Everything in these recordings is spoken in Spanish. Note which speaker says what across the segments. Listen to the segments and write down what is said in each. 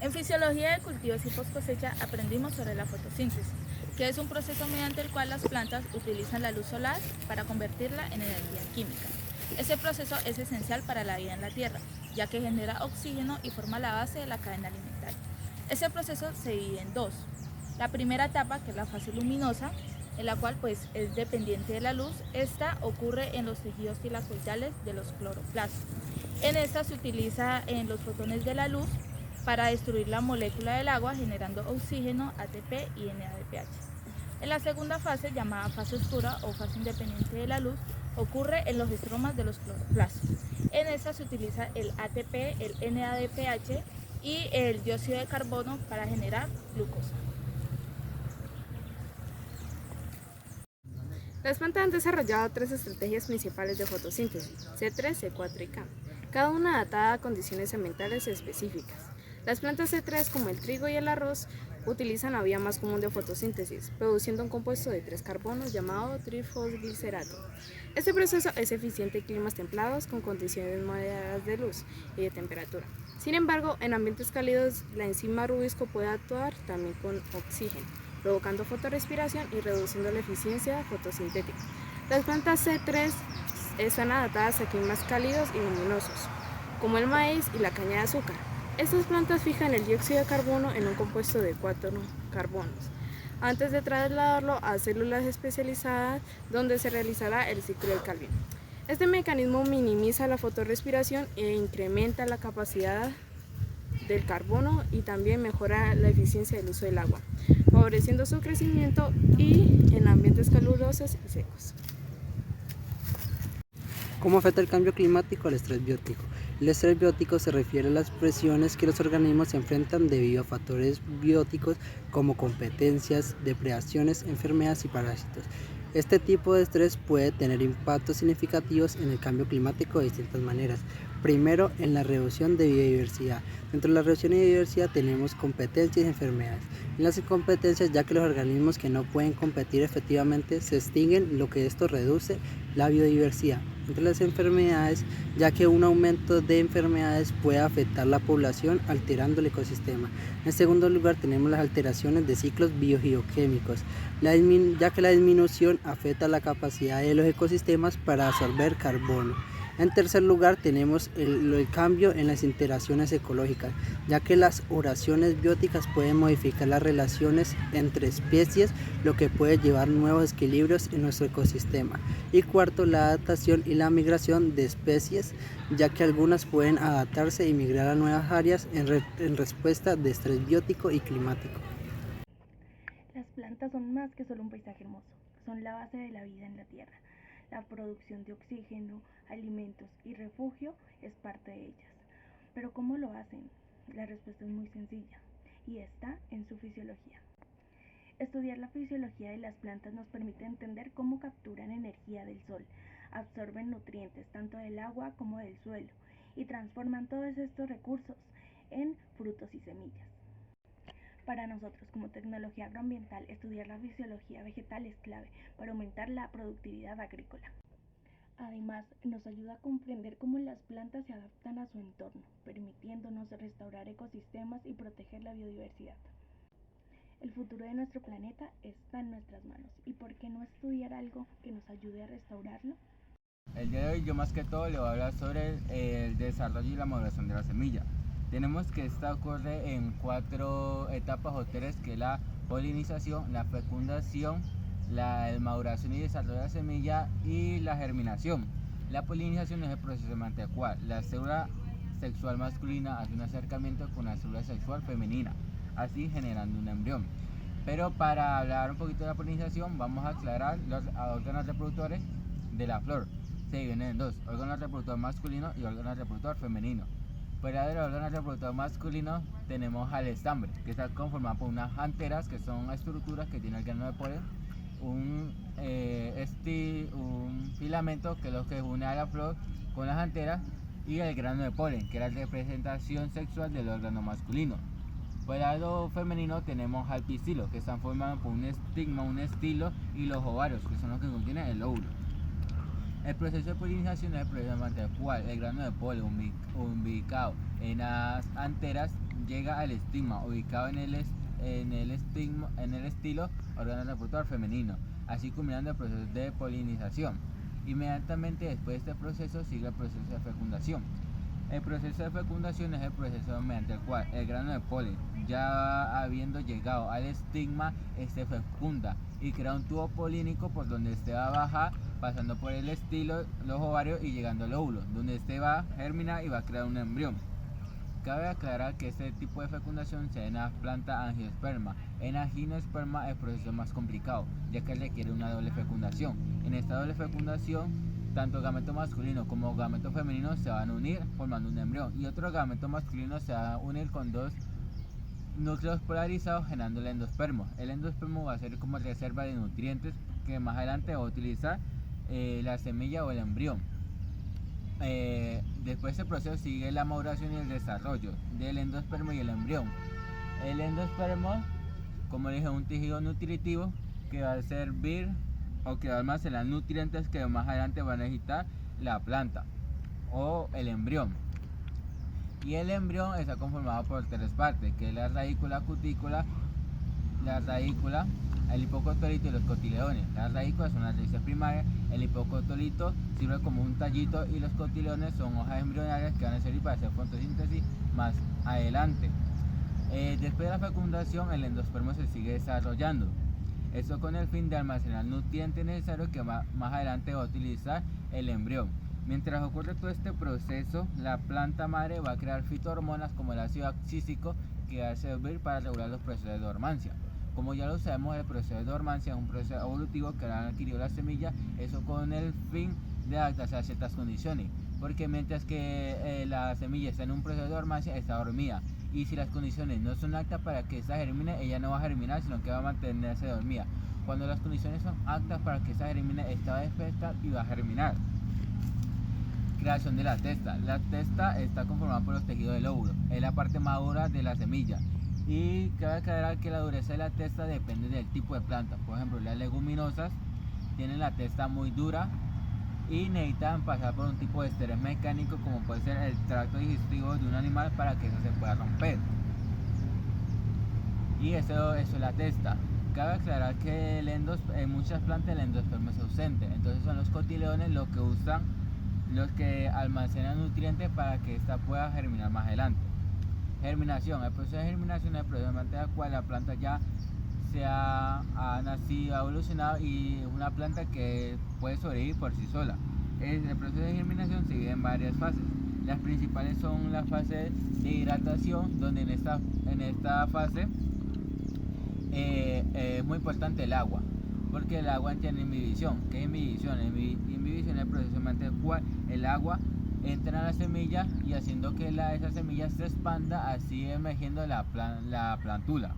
Speaker 1: En Fisiología de Cultivos y Post-Cosecha aprendimos sobre la fotosíntesis, que es un proceso mediante el cual las plantas utilizan la luz solar para convertirla en energía química. Este proceso es esencial para la vida en la Tierra, ya que genera oxígeno y forma la base de la cadena alimentaria. Este proceso se divide en dos. La primera etapa, que es la fase luminosa, en la cual es dependiente de la luz. Esta ocurre en los tejidos tilacoidales de los cloroplastos. En esta se utiliza en los fotones de la luz para destruir la molécula del agua, generando oxígeno, ATP y NADPH. En la segunda fase, llamada fase oscura o fase independiente de la luz, ocurre en los estromas de los cloroplastos. En esta se utiliza el ATP, el NADPH y el dióxido de carbono para generar glucosa.
Speaker 2: Las plantas han desarrollado tres estrategias principales de fotosíntesis, C3, C4 y K, cada una adaptada a condiciones ambientales específicas. Las plantas C3, como el trigo y el arroz, utilizan la vía más común de fotosíntesis, produciendo un compuesto de 3 carbonos llamado trifosglicerato. Este proceso es eficiente en climas templados con condiciones moderadas de luz y de temperatura. Sin embargo, en ambientes cálidos, la enzima rubisco puede actuar también con oxígeno, provocando fotorrespiración y reduciendo la eficiencia fotosintética. Las plantas C3 están adaptadas a climas cálidos y luminosos, como el maíz y la caña de azúcar. Estas plantas fijan el dióxido de carbono en un compuesto de 4 carbonos, antes de trasladarlo a células especializadas donde se realizará el ciclo del Calvin. Este mecanismo minimiza la fotorrespiración e incrementa la capacidad del carbono y también mejora la eficiencia del uso del agua, favoreciendo su crecimiento y en ambientes calurosos y secos.
Speaker 3: ¿Cómo afecta el cambio climático al estrés biótico? El estrés biótico se refiere a las presiones que los organismos se enfrentan debido a factores bióticos como competencias, depredaciones, enfermedades y parásitos. Este tipo de estrés puede tener impactos significativos en el cambio climático de distintas maneras. Primero, en la reducción de biodiversidad. Dentro de la reducción de biodiversidad tenemos competencias y enfermedades. En las incompetencias, ya que los organismos que no pueden competir efectivamente se extinguen, lo que esto reduce la biodiversidad. Entre las enfermedades, ya que un aumento de enfermedades puede afectar la población alterando el ecosistema. En segundo lugar, tenemos las alteraciones de ciclos biogeoquímicos, ya que la disminución afecta la capacidad de los ecosistemas para absorber carbono. En tercer lugar, tenemos el cambio en las interacciones ecológicas, ya que las oraciones bióticas pueden modificar las relaciones entre especies, lo que puede llevar nuevos equilibrios en nuestro ecosistema. Y cuarto, la adaptación y la migración de especies, ya que algunas pueden adaptarse y migrar a nuevas áreas en respuesta de estrés biótico y climático.
Speaker 1: Las plantas son más que solo un paisaje hermoso, son la base de la vida en la Tierra. La producción de oxígeno, alimentos y refugio es parte de ellas. ¿Pero cómo lo hacen? La respuesta es muy sencilla y está en su fisiología. Estudiar la fisiología de las plantas nos permite entender cómo capturan energía del sol, absorben nutrientes tanto del agua como del suelo y transforman todos estos recursos en frutos y semillas. Para nosotros, como tecnología agroambiental, estudiar la fisiología vegetal es clave para aumentar la productividad agrícola. Además, nos ayuda a comprender cómo las plantas se adaptan a su entorno, permitiéndonos restaurar ecosistemas y proteger la biodiversidad. El futuro de nuestro planeta está en nuestras manos. ¿Y por qué no estudiar algo que nos ayude a restaurarlo?
Speaker 4: El día de hoy yo más que todo le voy a hablar sobre el desarrollo y la maduración de la semilla. Tenemos que esta ocurre en 4 etapas o 3, que es la polinización, la fecundación, la maduración y desarrollo de la semilla y la germinación. La polinización es el proceso mediante el cual la célula sexual masculina hace un acercamiento con la célula sexual femenina, así generando un embrión. Pero para hablar un poquito de la polinización, vamos a aclarar los órganos reproductores de la flor. Se dividen en 2, órgano reproductor masculino y órgano reproductor femenino. Fuera del órgano reproductor masculino tenemos al estambre, que está conformado por unas anteras, que son estructuras que tiene el grano de polen, un filamento, que es lo que une a la flor con las anteras, y el grano de polen, que es la representación sexual del órgano masculino. Fuera del lado femenino tenemos al pistilo, que están formados por un estigma, un estilo, y los ovarios, que son los que contienen el óvulo. El proceso de polinización es el proceso mediante el cual el grano de polen ubicado en las anteras llega al estigma ubicado en el estilo órgano reproductor femenino, así culminando el proceso de polinización. Inmediatamente después de este proceso sigue el proceso de fecundación. El proceso de fecundación es el proceso mediante el cual el grano de polen, ya habiendo llegado al estigma, se fecunda y crea un tubo polínico por donde este va a bajar, pasando por el estilo, los ovarios y llegando al óvulo, donde este va a germinar y va a crear un embrión. Cabe aclarar que este tipo de fecundación se da en la planta angiosperma. En la gimnosperma el proceso es más complicado, ya que requiere una doble fecundación. En esta doble fecundación, tanto gameto masculino como gameto femenino se van a unir formando un embrión, y otro gameto masculino se va a unir con dos núcleos polarizados generando el endospermo. El endospermo va a ser como reserva de nutrientes que más adelante va a utilizar la semilla o el embrión. Después de este proceso sigue la maduración y el desarrollo del endospermo y el embrión. El endospermo, como dije, es un tejido nutritivo que va a servir o que va a almacenar nutrientes que más adelante va a necesitar la planta o el embrión. Y el embrión está conformado por tres partes, que es la radícula, cutícula, el hipocotolito y los cotiledones. Las radículas son las raíces primarias, el hipocotolito sirve como un tallito y los cotiledones son hojas embrionarias que van a servir para hacer fotosíntesis más adelante. Después de la fecundación, el endospermo se sigue desarrollando. Esto con el fin de almacenar nutrientes necesarios que más adelante va a utilizar el embrión. Mientras ocurre todo este proceso, la planta madre va a crear fitohormonas como el ácido abscísico, que va a servir para regular los procesos de dormancia. Como ya lo sabemos, el proceso de dormancia es un proceso evolutivo que ha adquirido la semilla, eso con el fin de adaptarse a ciertas condiciones, porque mientras que la semilla está en un proceso de dormancia, está dormida, y si las condiciones no son aptas para que esta germine, ella no va a germinar, sino que va a mantenerse dormida. Cuando las condiciones son aptas para que esta germine, esta va a despertar y va a germinar. Creación de la testa. La testa está conformada por los tejidos del óvulo, es la parte madura de la semilla. Y cabe aclarar que la dureza de la testa depende del tipo de planta. Por ejemplo, las leguminosas tienen la testa muy dura y necesitan pasar por un tipo de estrés mecánico, como puede ser el tracto digestivo de un animal, para que eso se pueda romper. Y eso es la testa. Cabe aclarar que en muchas plantas el endospermo es ausente, entonces son los cotiledones los que almacenan nutrientes para que ésta pueda germinar más adelante. Germinación. El proceso de germinación es el proceso mediante el cual la planta ya ha nacido, ha evolucionado y es una planta que puede sobrevivir por sí sola. El proceso de germinación se divide en varias fases. Las principales son la fase de hidratación, donde en esta fase es muy importante el agua, porque el agua tiene inhibición. ¿Qué es inhibición? Inhibición es el proceso mediante el cual el agua entra a la semilla y haciendo que esa semilla se expanda, así emergiendo la plantula.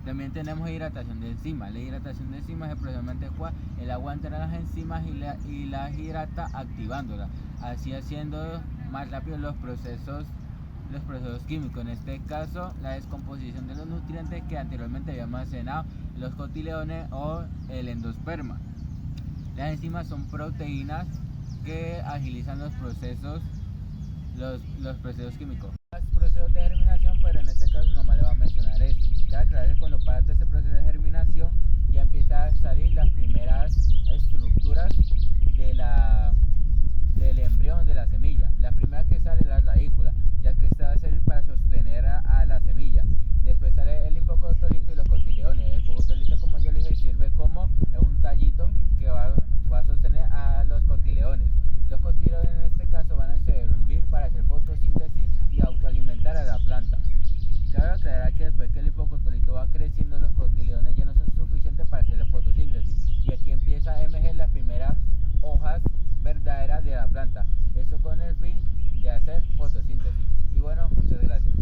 Speaker 4: También tenemos hidratación de enzimas. La hidratación de enzimas es el proceso mediante el cual el agua entra a las enzimas y las hidrata activándolas, así haciendo más rápido los procesos químicos. En este caso, la descomposición de los nutrientes que anteriormente había almacenado los cotiledones o el endosperma. Las enzimas son proteínas que agilizan los procesos químicos. Los procesos de germinación, pero en este caso nomás le voy a mencionar este. Cabe aclarar que cuando para todo este proceso de germinación ya empieza a salir las primeras estructuras del embrión de la semilla. La primera que sale es la radícula, ya que esta va a servir para sostener a la semilla. Después sale el hipocotolito y los cotiledones. El hipocotolito, como yo les dije, sirve como un tallito que va a sostener a los cotiledones. Los cotiledones en este caso van a servir para hacer fotosíntesis y autoalimentar a la planta. Cabe aclarar que después que el hipocotolito va creciendo, los cotiledones ya no son suficientes para hacer la fotosíntesis, y aquí empieza a emerger las primeras hojas verdaderas de la planta, eso con el fin de hacer fotosíntesis. Y bueno, muchas gracias.